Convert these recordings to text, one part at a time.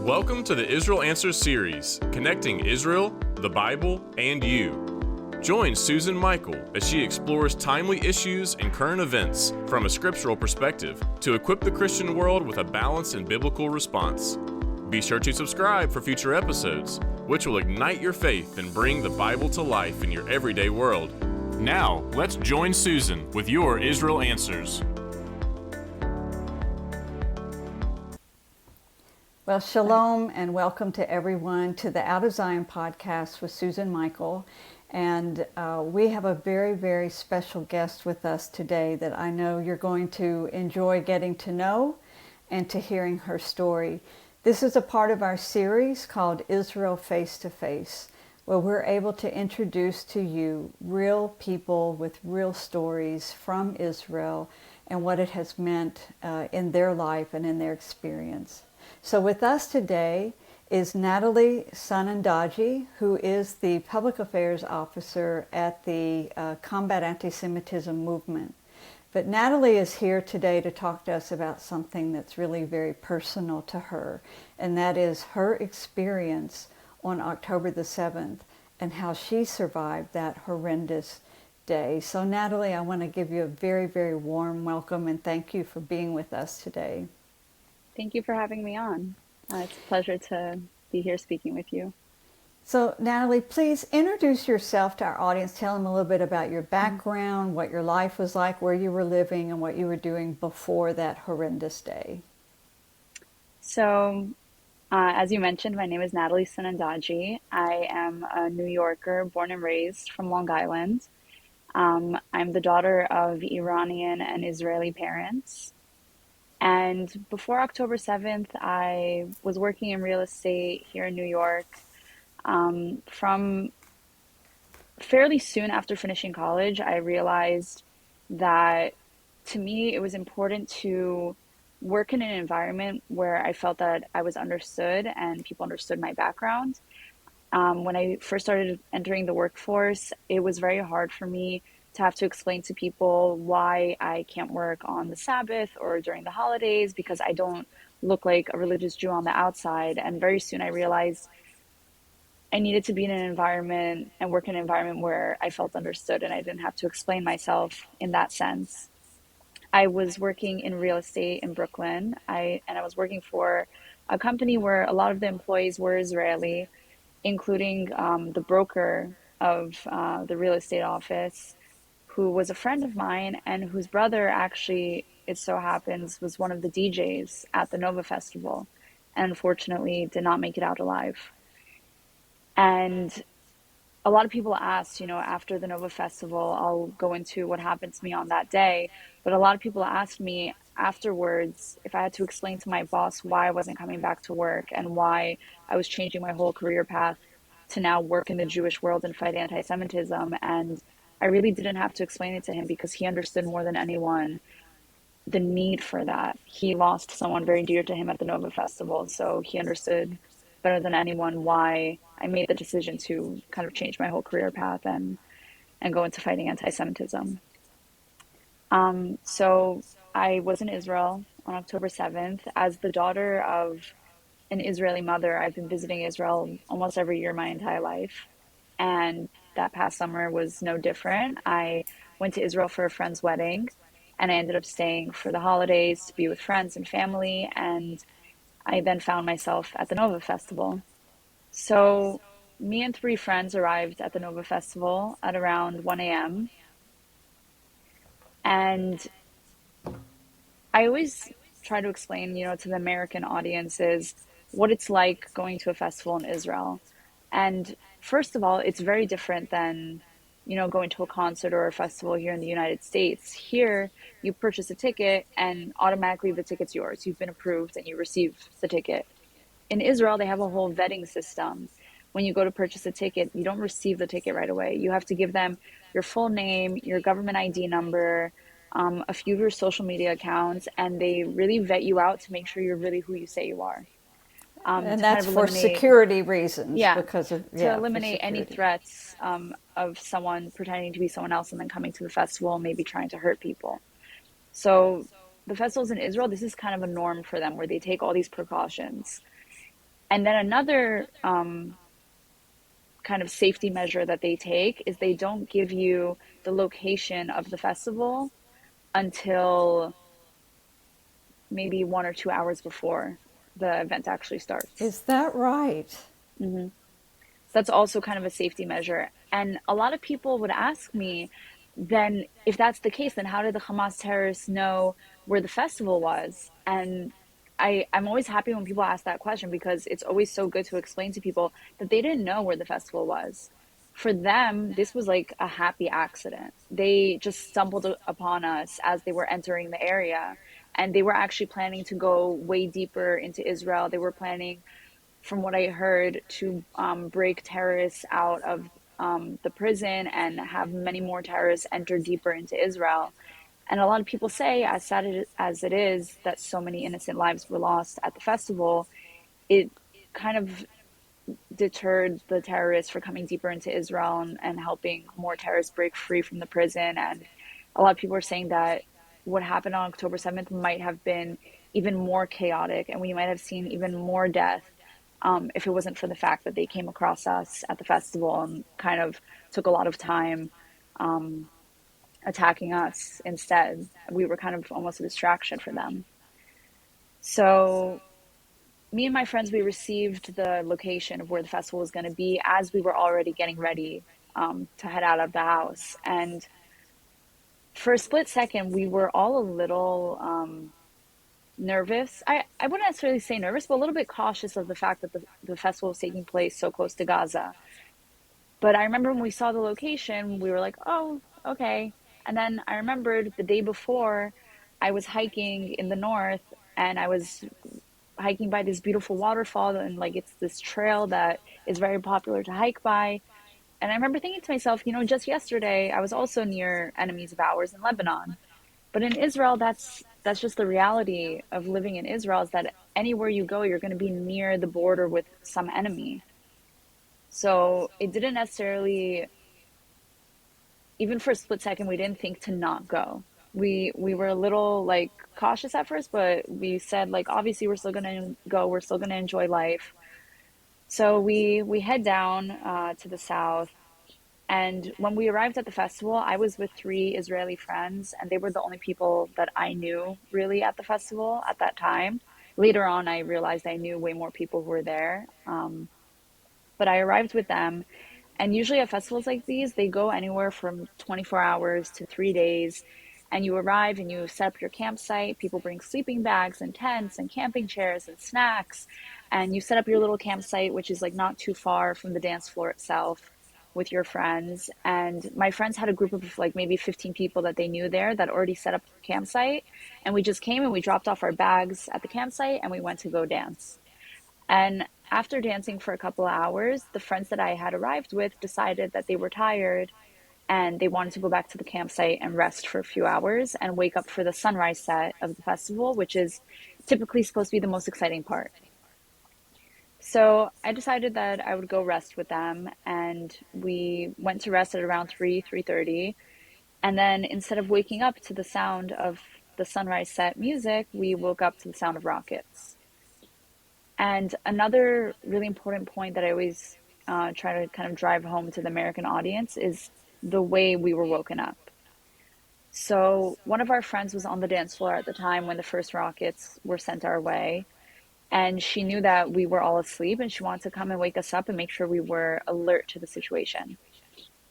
Welcome to the Israel Answers series, connecting Israel, the Bible, and you. Join Susan Michael as she explores timely issues and current events from a scriptural perspective to equip the Christian world with a balanced and biblical response. Be sure to subscribe for future episodes, which will ignite your faith and bring the Bible to life in your everyday world. Now, let's join Susan with your Israel Answers. Well, shalom and welcome to everyone to the Out of Zion podcast with Susan Michael. And we have a very, very special guest with us today that I know you're going to enjoy getting to know and to hearing her story. This is a part of our series called Israel Face to Face, where we're able to introduce to you real people with real stories from Israel and what it has meant in their life and in their experience. So with us today is Natalie Sanandagi, who is the Public Affairs Officer at the Combat Antisemitism movement. But Natalie is here today to talk to us about something that's really very personal to her, and that is her experience on October the 7th and how she survived that horrendous day. So Natalie, I want to give you a very, very warm welcome and thank you for being with us today. Thank you for having me on. It's a pleasure to be here speaking with you. So Natalie, please introduce yourself to our audience. Tell them a little bit about your background, what your life was like, where you were living, and what you were doing before that horrendous day. So, as you mentioned, my name is Natalie Sanandagi. I am a New Yorker, born and raised from Long Island. I'm the daughter of Iranian and Israeli parents. And before October 7th, I was working in real estate here in New York. From fairly soon after finishing college, I realized that to me, it was important to work in an environment where I felt that I was understood and people understood my background. When I first started entering the workforce, it was very hard for me to have to explain to people why I can't work on the Sabbath or during the holidays because I don't look like a religious Jew on the outside. And very soon I realized I needed to be in an environment and work in an environment where I felt understood and I didn't have to explain myself in that sense. I was working in real estate in Brooklyn. I was working for a company where a lot of the employees were Israeli, including the broker of the real estate office, who was a friend of mine and whose brother actually, it so happens, was one of the DJs at the Nova Festival and unfortunately did not make it out alive. And a lot of people asked, after the Nova Festival, I'll go into what happened to me on that day, but a lot of people asked me afterwards if I had to explain to my boss why I wasn't coming back to work and why I was changing my whole career path to now work in the Jewish world and fight anti-Semitism. And I really didn't have to explain it to him because he understood more than anyone the need for that. He lost someone very dear to him at the Nova Festival, so he understood better than anyone why I made the decision to kind of change my whole career path and go into fighting anti-Semitism. So I was in Israel on October 7th. As the daughter of an Israeli mother, I've been visiting Israel almost every year my entire life. And that past summer was no different. I went to Israel for a friend's wedding, and I ended up staying for the holidays to be with friends and family, and I then found myself at the Nova Festival. So me and 3 friends arrived at the Nova Festival at around 1 a.m. And I always try to explain, to the American audiences what it's like going to a festival in Israel. And first of all, it's very different than, going to a concert or a festival here in the United States. Here, you purchase a ticket and automatically the ticket's yours. You've been approved and you receive the ticket. In Israel, they have a whole vetting system. When you go to purchase a ticket, you don't receive the ticket right away. You have to give them your full name, your government ID number, a few of your social media accounts, and they really vet you out to make sure you're really who you say you are. And that's for security reasons. Yeah, because of, to eliminate any threats of someone pretending to be someone else and then coming to the festival and maybe trying to hurt people. So the festivals in Israel, this is kind of a norm for them where they take all these precautions. And then another kind of safety measure that they take is they don't give you the location of the festival until maybe 1 or 2 hours before the event actually starts. Is that right? Hmm. So that's also kind of a safety measure. And a lot of people would ask me, then if that's the case, then how did the Hamas terrorists know where the festival was? And I'm always happy when people ask that question because it's always so good to explain to people that they didn't know where the festival was. For them, this was like a happy accident. They just stumbled upon us as they were entering the area, and they were actually planning to go way deeper into Israel. They were planning, from what I heard, to break terrorists out of the prison and have many more terrorists enter deeper into Israel. And a lot of people say, as sad as it is that so many innocent lives were lost at the festival, it kind of deterred the terrorists for coming deeper into Israel and helping more terrorists break free from the prison. And a lot of people are saying that what happened on October 7th might have been even more chaotic, and we might have seen even more death if it wasn't for the fact that they came across us at the festival and kind of took a lot of time um, attacking us instead. We were kind of almost a distraction for them. So me and my friends, we received the location of where the festival was going to be as we were already getting ready to head out of the house. And for a split second, we were all a little nervous. I wouldn't necessarily say nervous, but a little bit cautious of the fact that the festival was taking place so close to Gaza. But I remember when we saw the location, we were like, oh, okay. And then I remembered the day before, I was hiking in the north, and I was hiking by this beautiful waterfall, and like it's this trail that is very popular to hike by. And I remember thinking to myself, just yesterday I was also near enemies of ours in Lebanon. But in Israel, that's just the reality of living in Israel, is that anywhere you go, you're going to be near the border with some enemy. So it didn't necessarily, even for a split second, we didn't think to not go. We were a little like cautious at first, but we said like obviously we're still gonna go. We're still gonna enjoy life. So we head down to the south, and when we arrived at the festival, I was with three Israeli friends, and they were the only people that I knew really at the festival at that time. Later on, I realized I knew way more people who were there. But I arrived with them. And usually at festivals like these, they go anywhere from 24 hours to 3 days. And you arrive and you set up your campsite. People bring sleeping bags and tents and camping chairs and snacks. And you set up your little campsite, which is like not too far from the dance floor itself, with your friends. And my friends had a group of like maybe 15 people that they knew there that already set up the campsite. And we just came and we dropped off our bags at the campsite and we went to go dance. And after dancing for a couple of hours, the friends that I had arrived with decided that they were tired and they wanted to go back to the campsite and rest for a few hours and wake up for the sunrise set of the festival, which is typically supposed to be the most exciting part. So I decided that I would go rest with them, and we went to rest at around 3:30. And then instead of waking up to the sound of the sunrise set music, we woke up to the sound of rockets. And another really important point that I always try to kind of drive home to the American audience is the way we were woken up. So, one of our friends was on the dance floor at the time when the first rockets were sent our way. And she knew that we were all asleep and she wanted to come and wake us up and make sure we were alert to the situation.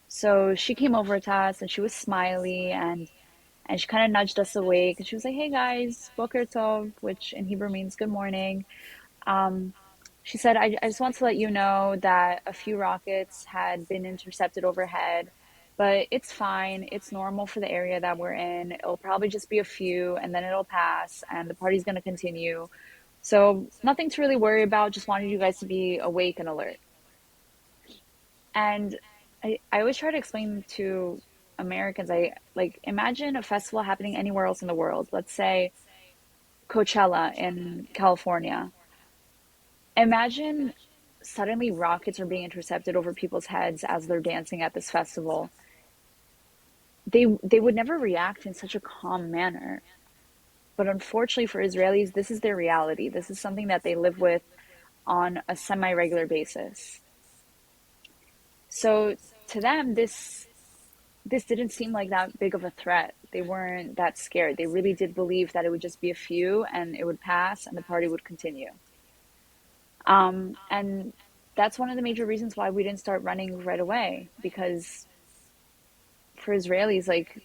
So, she came over to us and she was smiley, and she kind of nudged us awake. And she was like, hey guys, Boker Tov, which in Hebrew means good morning. Um, she said, I just want to let you know that a few rockets had been intercepted overhead, but it's fine. It's normal for the area that we're in. It'll probably just be a few and then it'll pass and the party's going to continue. So, nothing to really worry about. Just wanted you guys to be awake and alert. And I always try to explain to Americans, I like imagine a festival happening anywhere else in the world. Let's say Coachella in California. Imagine suddenly rockets are being intercepted over people's heads as they're dancing at this festival. They would never react in such a calm manner. But unfortunately for Israelis, this is their reality. This is something that they live with on a semi-regular basis. So to them, this didn't seem like that big of a threat. They weren't that scared. They really did believe that it would just be a few and it would pass and the party would continue. And that's one of the major reasons why we didn't start running right away, because for Israelis, like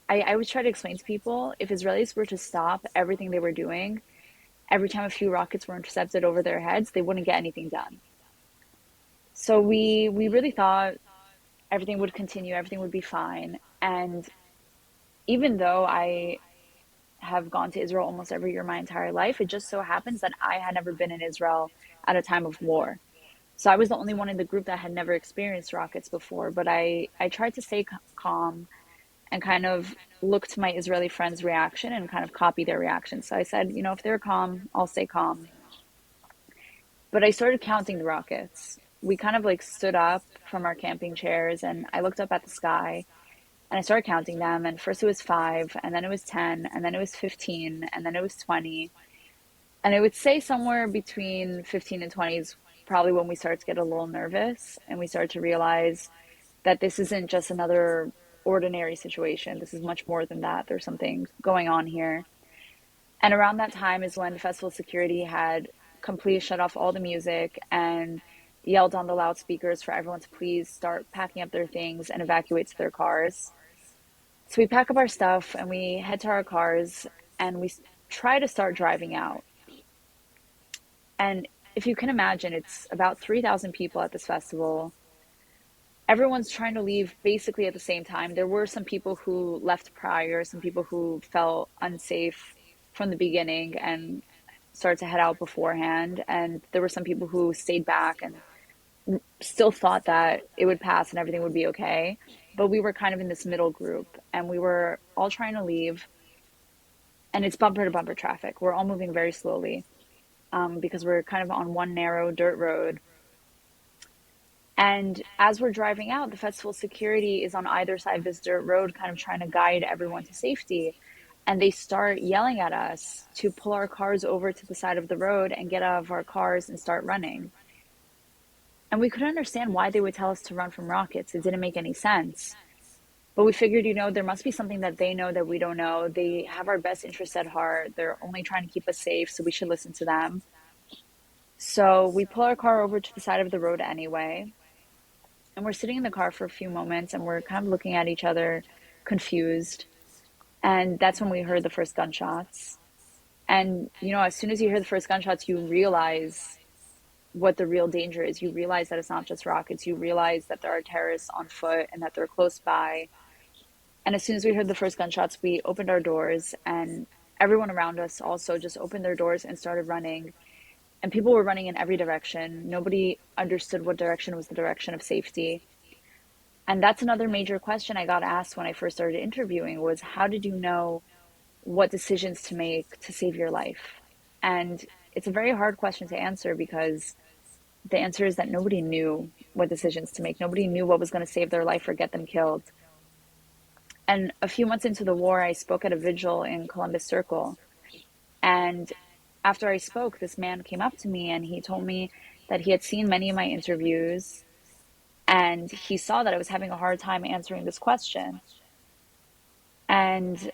I always try to explain to people, if Israelis were to stop everything they were doing, every time a few rockets were intercepted over their heads, they wouldn't get anything done. So we really thought everything would continue, everything would be fine. And even though I have gone to Israel almost every year my entire life, it just so happens that I had never been in Israel at a time of war. So I was the only one in the group that had never experienced rockets before, but I tried to stay calm and kind of look to my Israeli friends' reaction and kind of copy their reaction. So I said, you know, if they're calm, I'll stay calm. But I started counting the rockets. We kind of like stood up from our camping chairs and I looked up at the sky and I started counting them. And first it was five, and then it was 10, and then it was 15, and then it was 20. And I would say somewhere between 15 and 20 is probably when we started to get a little nervous and we started to realize that this isn't just another ordinary situation. This is much more than that. There's something going on here. And around that time is when the festival security had completely shut off all the music and yelled on the loudspeakers for everyone to please start packing up their things and evacuate to their cars. So we pack up our stuff and we head to our cars and we try to start driving out. And if you can imagine, it's about 3,000 people at this festival. Everyone's trying to leave basically at the same time. There were some people who left prior, some people who felt unsafe from the beginning and started to head out beforehand. And there were some people who stayed back and still thought that it would pass and everything would be okay. But we were kind of in this middle group and we were all trying to leave. And it's bumper to bumper traffic. We're all moving very slowly because we're kind of on one narrow dirt road. And as we're driving out, the festival security is on either side of this dirt road, kind of trying to guide everyone to safety. And they start yelling at us to pull our cars over to the side of the road and get out of our cars and start running. And we couldn't understand why they would tell us to run from rockets. It didn't make any sense. But we figured, you know, there must be something that they know that we don't know. They have our best interests at heart. They're only trying to keep us safe, so we should listen to them. So we pull our car over to the side of the road anyway. And we're sitting in the car for a few moments and we're kind of looking at each other, confused. And that's when we heard the first gunshots. And, you know, as soon as you hear the first gunshots, you realize what the real danger is. You realize that it's not just rockets. You realize that there are terrorists on foot and that they're close by. And as soon as we heard the first gunshots, we opened our doors and everyone around us also just opened their doors and started running. And people were running in every direction. Nobody understood what direction was the direction of safety. And that's another major question I got asked when I first started interviewing was, how did you know what decisions to make to save your life? And it's a very hard question to answer because the answer is that nobody knew what decisions to make. Nobody knew what was going to save their life or get them killed. And a few months into the war, I spoke at a vigil in Columbus Circle. And after I spoke, this man came up to me and he told me that he had seen many of my interviews and he saw that I was having a hard time answering this question. And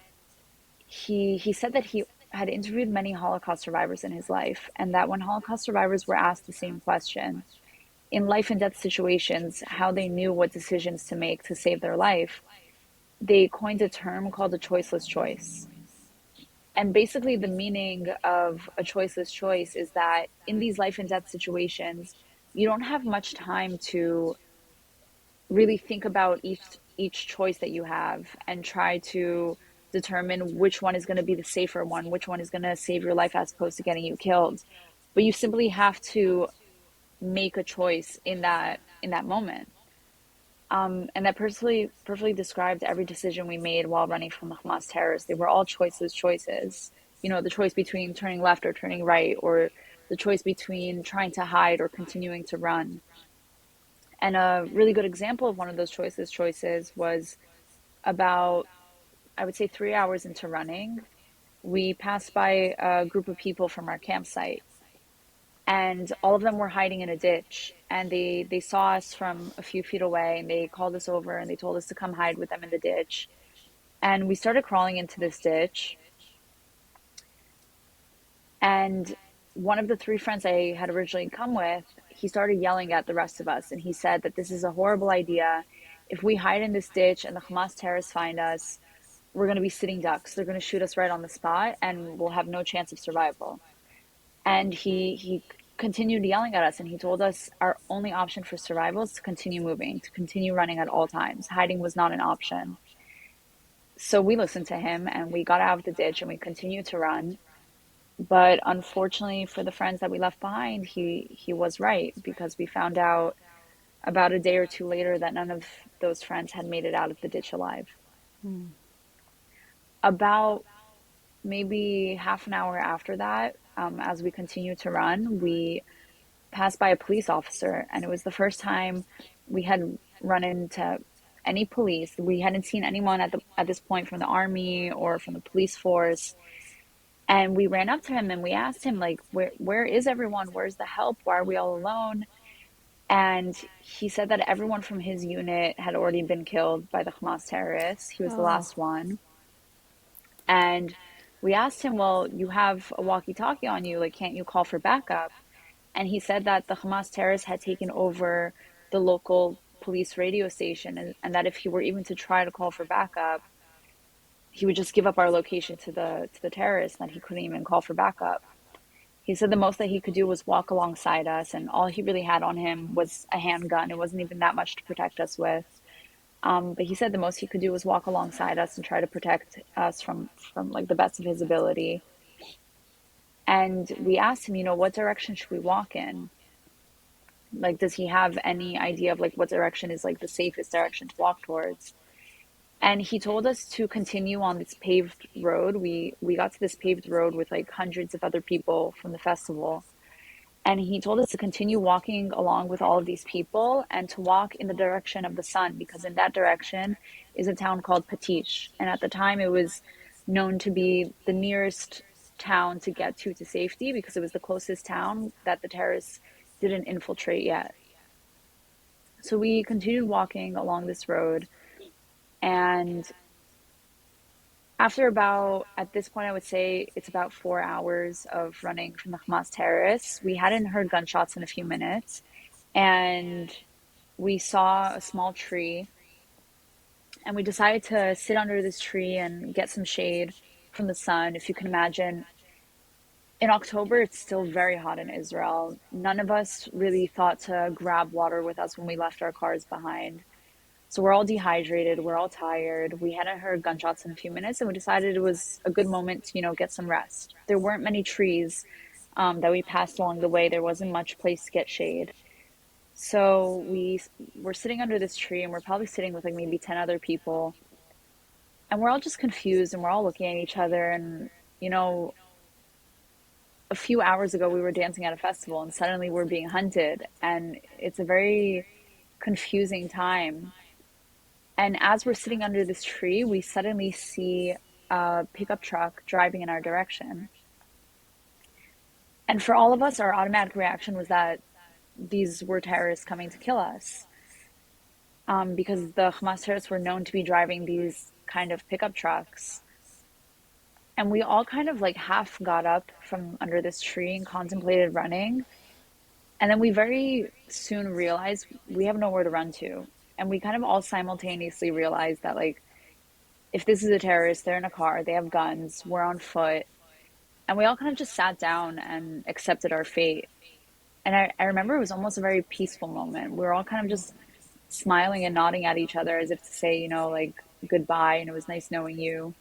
he said that he had interviewed many Holocaust survivors in his life, and that when Holocaust survivors were asked the same question in life and death situations, how they knew what decisions to make to save their life, they coined a term called a choiceless choice. And basically, the meaning of a choiceless choice is that in these life and death situations, you don't have much time to really think about each choice that you have and try to determine which one is going to be the safer one, which one is going to save your life as opposed to getting you killed. But you simply have to make a choice in that moment. And that perfectly described every decision we made while running from the Hamas terrorists. They were all choiceless choices. You know, the choice between turning left or turning right, or the choice between trying to hide or continuing to run. And a really good example of one of those choiceless choices was about, I would say, 3 hours into running. We passed by a group of people from our campsite. and all of them were hiding in a ditch. And they saw us from a few feet away, and they called us over and they told us to come hide with them in the ditch. And we started crawling into this ditch. And one of the three friends I had originally come with, he started yelling at the rest of us. And he said that this is a horrible idea. If we hide in this ditch and the Hamas terrorists find us, we're going to be sitting ducks. They're going to shoot us right on the spot and we'll have no chance of survival. And he continued yelling at us, and he told us our only option for survival is to continue moving, to continue running at all times. Hiding was not an option. So we listened to him and we got out of the ditch and we continued to run. But unfortunately for the friends that we left behind, he was right, because we found out about a day or two later that none of those friends had made it out of the ditch alive. About maybe half an hour after that, as we continued to run, we passed by a police officer, and it was the first time we had run into any police. We hadn't seen anyone at this point from the army or from the police force. And we ran up to him and we asked him, like, where is everyone? Where's the help? Why are we all alone? And he said that everyone from his unit had already been killed by the Hamas terrorists. He was the Oh, last one. And we asked him, well, you have a walkie-talkie on you, like, can't you call for backup? And he said that the Hamas terrorists had taken over the local police radio station, and that if he were even to try to call for backup, he would just give up our location to the terrorists, and that he couldn't even call for backup. He said the most that he could do was walk alongside us, and all he really had on him was a handgun. It wasn't even that much to protect us with. But he said the most he could do was walk alongside us and try to protect us from like the best of his ability. And we asked him, what direction should we walk in? Like, does he have any idea of like what direction is like the safest direction to walk towards? And he told us to continue on this paved road. We got to this paved road with like hundreds of other people from the festival. And he told us to continue walking along with all of these people and to walk in the direction of the sun, because in that direction is a town called Patish. And at the time, it was known to be the nearest town to get to safety, because it was the closest town that the terrorists didn't infiltrate yet. So we continued walking along this road. And after about, at this point, I would say it's about 4 hours of running from the Hamas terrorists, we hadn't heard gunshots in a few minutes. And we saw a small tree, and we decided to sit under this tree and get some shade from the sun. If you can imagine, in October, it's still very hot in Israel. None of us really thought to grab water with us when we left our cars behind. So we're all dehydrated, we're all tired. We hadn't heard gunshots in a few minutes, and we decided it was a good moment to, get some rest. There weren't many trees that we passed along the way. There wasn't much place to get shade. So we were sitting under this tree, and we're probably sitting with like maybe 10 other people. And we're all just confused, and we're all looking at each other. And, a few hours ago, we were dancing at a festival, and suddenly we're being hunted. And it's a very confusing time. And as we're sitting under this tree, we suddenly see a pickup truck driving in our direction. And for all of us, our automatic reaction was that these were terrorists coming to kill us, because the Hamas terrorists were known to be driving these kind of pickup trucks. And we all kind of like half got up from under this tree and contemplated running. And then we very soon realized we have nowhere to run to. And we kind of all simultaneously realized that, like, if this is a terrorist, they're in a car, they have guns, we're on foot. And we all kind of just sat down and accepted our fate. And I remember it was almost a very peaceful moment. We were all kind of just smiling and nodding at each other as if to say, like, goodbye, and it was nice knowing you.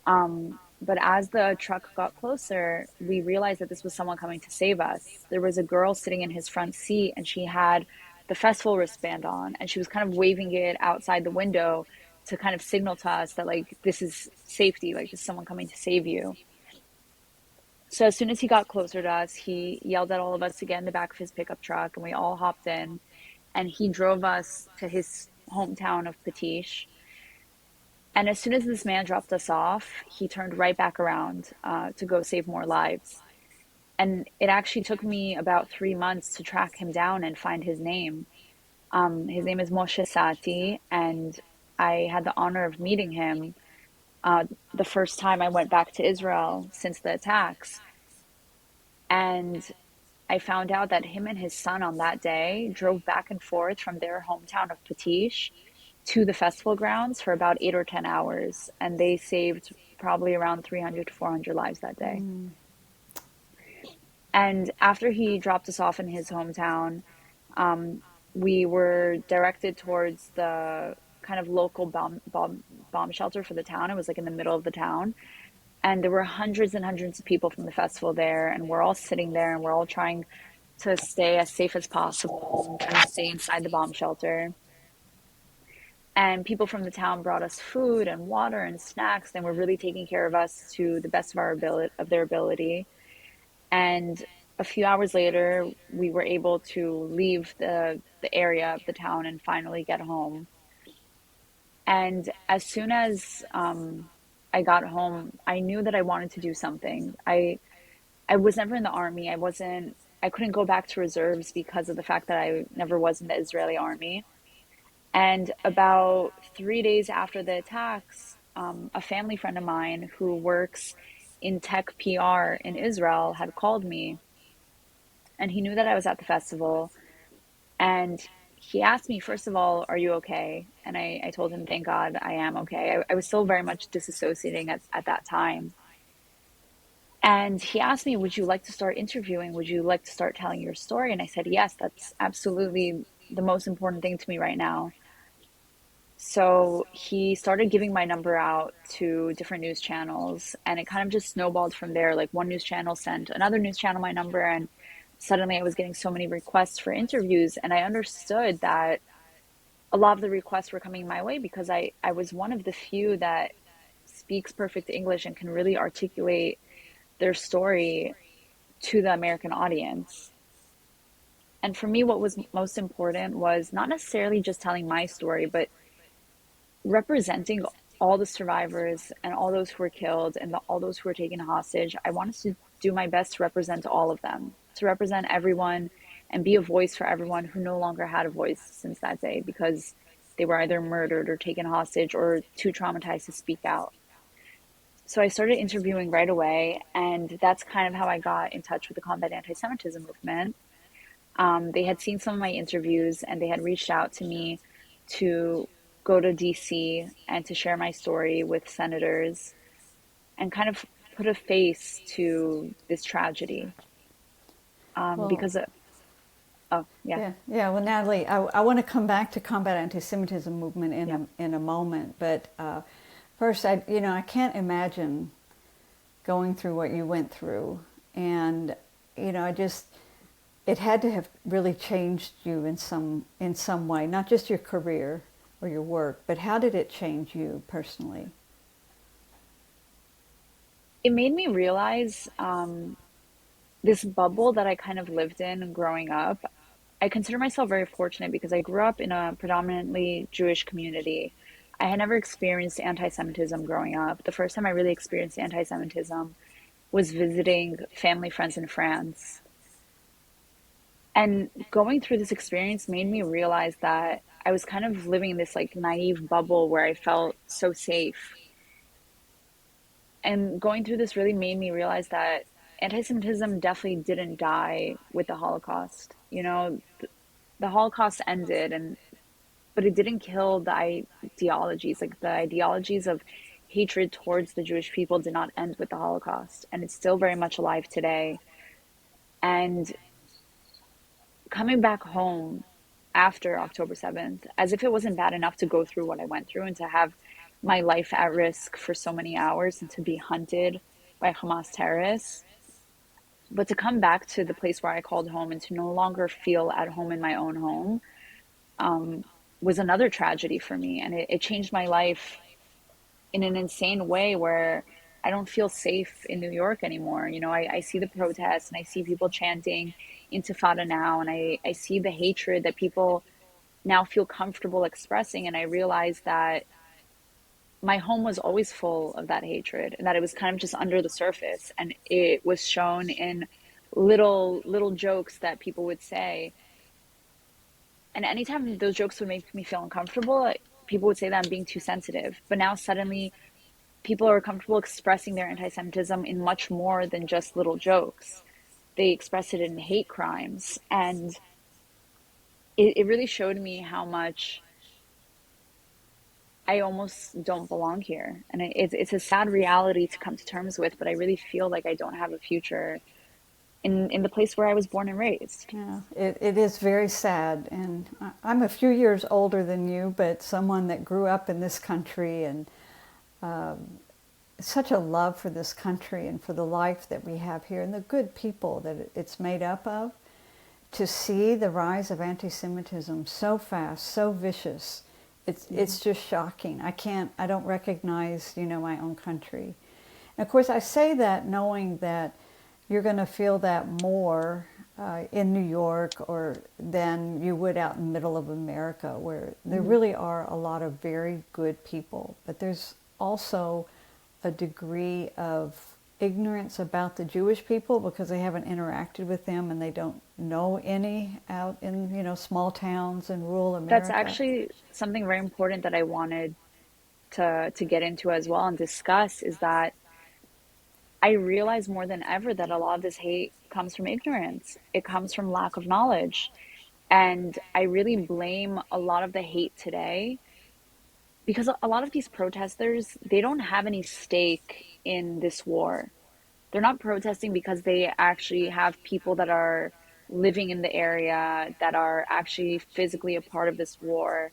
But as the truck got closer, we realized that this was someone coming to save us. There was a girl sitting in his front seat, and she had the festival wristband on, and she was kind of waving it outside the window to kind of signal to us that, like, this is safety, like, this is someone coming to save you. So as soon as he got closer to us, he yelled at all of us to get in the back of his pickup truck, and we all hopped in, and he drove us to his hometown of Patish. And as soon as this man dropped us off, he turned right back around to go save more lives. And it actually took me about 3 months to track him down and find his name. His name is Moshe Sati, and I had the honor of meeting him the first time I went back to Israel since the attacks. And I found out that him and his son on that day drove back and forth from their hometown of Patish to the festival grounds for about 8 or 10 hours, and they saved probably around 300 to 400 lives that day. And after he dropped us off in his hometown, um, we were directed towards the kind of local bomb shelter for the town. It was like in the middle of the town. And there were hundreds and hundreds of people from the festival there. And we're all sitting there and we're all trying to stay as safe as possible and kind of stay inside the bomb shelter. And people from the town brought us food and water and snacks and were really taking care of us to the best of our ability, of their ability. And a few hours later, we were able to leave the area of the town and finally get home. And as soon as I got home, I knew that I wanted to do something. I was never in the army. I couldn't go back to reserves because of the fact that I never was in the Israeli army. And about 3 days after the attacks, a family friend of mine who works in tech PR in Israel had called me, and he knew that I was at the festival. And he asked me, first of all, are you okay? And I told him, thank God I am okay. I was still very much disassociating at that time. And he asked me, would you like to start interviewing? Would you like to start telling your story? And I said, yes, that's absolutely the most important thing to me right now. So he started giving my number out to different news channels, and it kind of just snowballed from there. Like one news channel sent another news channel my number, and suddenly I was getting so many requests for interviews. And I understood that a lot of the requests were coming my way because I was one of the few that speaks perfect English and can really articulate their story to the American audience. And for me, what was most important was not necessarily just telling my story, but representing all the survivors and all those who were killed and all those who were taken hostage. I wanted to do my best to represent all of them, to represent everyone and be a voice for everyone who no longer had a voice since that day because they were either murdered or taken hostage or too traumatized to speak out. So I started interviewing right away, and that's kind of how I got in touch with the Combat Anti-Semitism movement. They had seen some of my interviews and they had reached out to me to go to DC and to share my story with senators and kind of put a face to this tragedy. Well, Because, oh, yeah, yeah, yeah. Well, Natalie, I want to come back to combat anti-Semitism movement yeah. in a moment, but first, I can't imagine going through what you went through, and I just it had to have really changed you in some way, not just your career or your work, but how did it change you personally? It made me realize this bubble that I kind of lived in growing up. I consider myself very fortunate because I grew up in a predominantly Jewish community. I had never experienced anti-Semitism growing up. The first time I really experienced anti-Semitism was visiting family friends in France. And going through this experience made me realize that I was kind of living in this like naive bubble where I felt so safe. And going through this really made me realize that anti-Semitism definitely didn't die with the Holocaust. The Holocaust ended, and but it didn't kill the ideologies. Like the ideologies of hatred towards the Jewish people did not end with the Holocaust, and it's still very much alive today. And coming back home after October 7th, as if it wasn't bad enough to go through what I went through and to have my life at risk for so many hours and to be hunted by Hamas terrorists, but to come back to the place where I called home and to no longer feel at home in my own home um, was another tragedy for me. And it changed my life in an insane way where I don't feel safe in New York anymore. I see the protests and I see people chanting Intifada now, and I see the hatred that people now feel comfortable expressing. And I realize that my home was always full of that hatred and that it was kind of just under the surface. And it was shown in little jokes that people would say. And anytime those jokes would make me feel uncomfortable, people would say that I'm being too sensitive. But now suddenly people are comfortable expressing their anti-Semitism in much more than just little jokes. They express it in hate crimes. And it really showed me how much I almost don't belong here. And it's a sad reality to come to terms with, but I really feel like I don't have a future in the place where I was born and raised. Yeah, it is very sad. And I'm a few years older than you, but someone that grew up in this country and such a love for this country and for the life that we have here and the good people that it's made up of. To see the rise of anti-Semitism so fast, so vicious, it's just shocking. I don't recognize, my own country. And of course, I say that knowing that you're going to feel that more in New York or than you would out in the middle of America, where there really are a lot of very good people. But there's also a degree of ignorance about the Jewish people because they haven't interacted with them and they don't know any out in, small towns in rural That's America. actually something very important that I wanted to get into as well and discuss is that I realize more than ever that a lot of this hate comes from ignorance. It comes from lack of knowledge. And I really blame a lot of the hate today because a lot of these protesters, they don't have any stake in this war. They're not protesting because they actually have people that are living in the area that are actually physically a part of this war.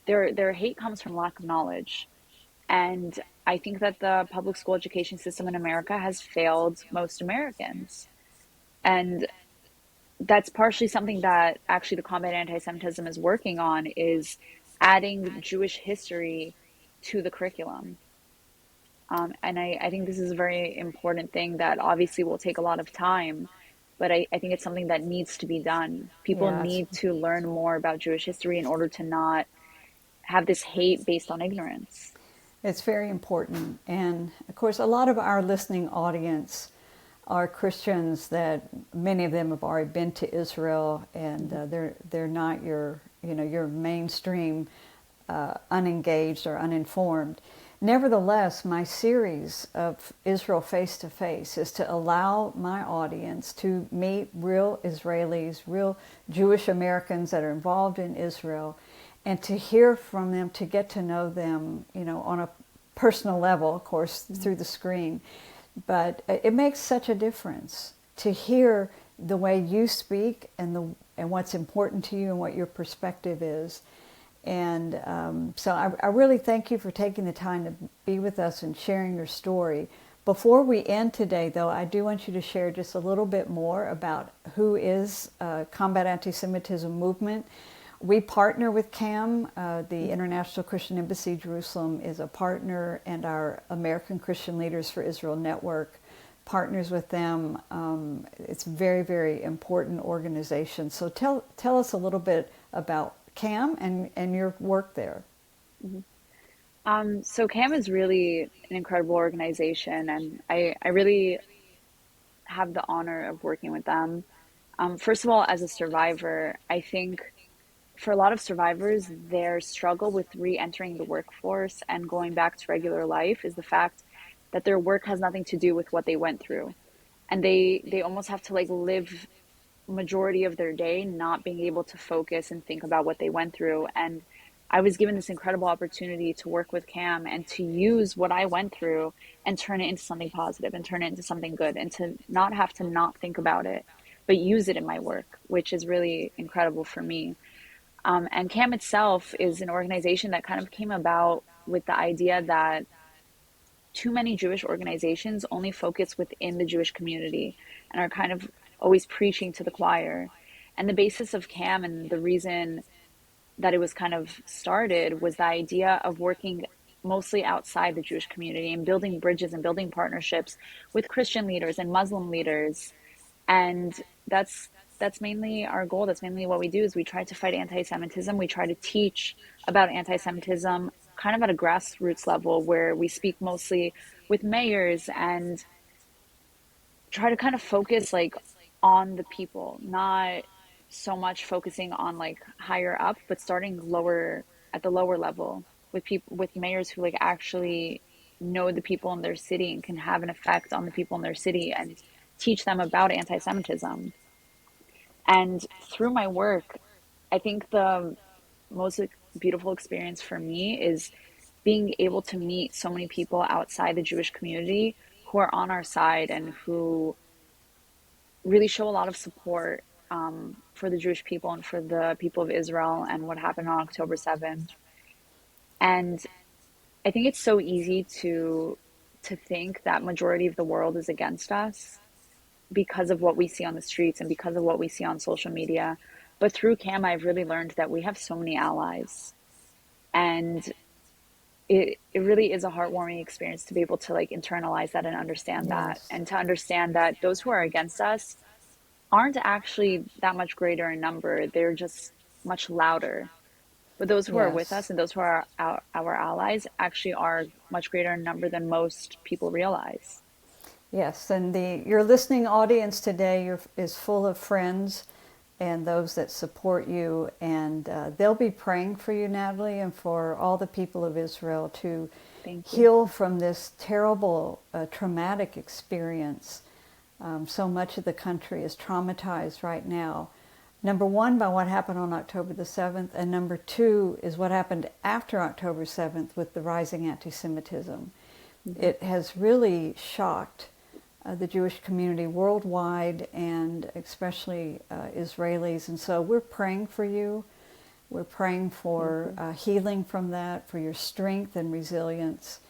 Their hate comes from lack of knowledge. And I think that the public school education system in America has failed most Americans. And that's partially something that actually the Combat Anti-Semitism is working on is adding Jewish history to the curriculum. And I think this is a very important thing that obviously will take a lot of time, but I think it's something that needs to be done. People Yeah, need to learn more about Jewish history in order to not have this hate based on ignorance. it's very important. And of course, a lot of our listening audience are Christians that many of them have already been to Israel, and they're not your mainstream unengaged or uninformed. Nevertheless, my series of Israel Face to Face is to allow my audience to meet real Israelis, real Jewish Americans that are involved in Israel, and to hear from them, to get to know them, on a personal level, of course, through the screen. But it makes such a difference to hear the way you speak and what's important to you and what your perspective is. And so I really thank you for taking the time to be with us and sharing your story. Before we end today, though, I do want you to share just a little bit more about who is Combat Anti-Semitism Movement. We partner with CAM. The International Christian Embassy Jerusalem is a partner, and our American Christian Leaders for Israel Network partners with them. It's a very, very important organization. So tell us a little bit about CAM and your work there. So CAM is really an incredible organization, and I really have the honor of working with them. First of all, as a survivor, I think for a lot of survivors, their struggle with re-entering the workforce and going back to regular life is the fact that their work has nothing to do with what they went through. And they almost have to like live majority of their day not being able to focus and think about what they went through. And I was given this incredible opportunity to work with Cam and to use what I went through and turn it into something positive and turn it into something good and to not have to not think about it, but use it in my work, which is really incredible for me. And CAM itself is an organization that kind of came about with the idea that too many Jewish organizations only focus within the Jewish community and are kind of always preaching to the choir. And the basis of CAM and the reason that it was kind of started was the idea of working mostly outside the Jewish community and building bridges and building partnerships with Christian leaders and Muslim leaders. And that's mainly our goal. That's mainly what we do is we try to fight anti-Semitism. We try to teach about anti-Semitism kind of at a grassroots level where we speak mostly with mayors and try to kind of focus like on the people, not so much focusing on like higher up, but starting lower at the lower level with people, with mayors who like actually know the people in their city and can have an effect on the people in their city and teach them about anti-Semitism. And through my work, I think the most like, beautiful experience for me is being able to meet so many people outside the Jewish community who are on our side and who really show a lot of support for the Jewish people and for the people of Israel and what happened on October 7th. And I think it's so easy to think that majority of the world is against us because of what we see on the streets and because of what we see on social media. But through CAM, I've really learned that we have so many allies. And it really is a heartwarming experience to be able to like internalize that and understand that, Yes. and to understand that those who are against us aren't actually that much greater in number. They're just much louder. But those who are with us Yes. and those who are our allies actually are much greater in number than most people realize. Yes, and your listening audience today is full of friends and those that support you, and they'll be praying for you, Natalie, and for all the people of Israel to Thank you. heal from this terrible, traumatic experience. So much of the country is traumatized right now. Number one, by what happened on October the 7th, and number two is what happened after October 7th with the rising anti-Semitism. Mm-hmm. It has really shocked the Jewish community worldwide, and especially Israelis. And so we're praying for you. We're praying for healing from that, for your strength and resilience.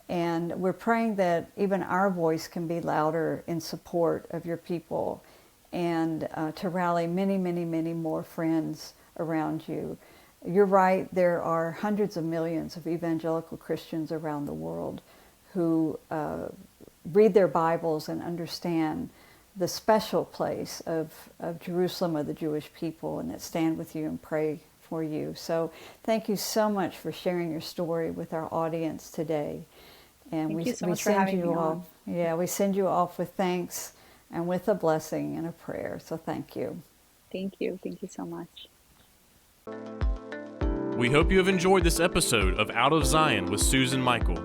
And we're praying that even our voice can be louder in support of your people, and to rally many, many, many more friends around you. You're right, there are hundreds of millions of evangelical Christians around the world who read their Bibles and understand the special place of Jerusalem, of the Jewish people, and that stand with you and pray for you. So thank you so much for sharing your story with our audience today. And Thank you so we much for send having you me off. on. Yeah, we send you off with thanks and with a blessing and a prayer. So thank you. Thank you. Thank you so much. We hope you have enjoyed this episode of Out of Zion with Susan Michael.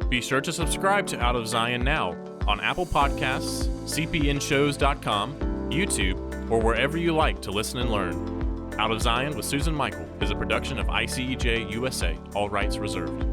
Be sure to subscribe to Out of Zion now on Apple Podcasts, cpnshows.com, YouTube, or wherever you like to listen and learn. Out of Zion with Susan Michael is a production of ICEJ USA, all rights reserved.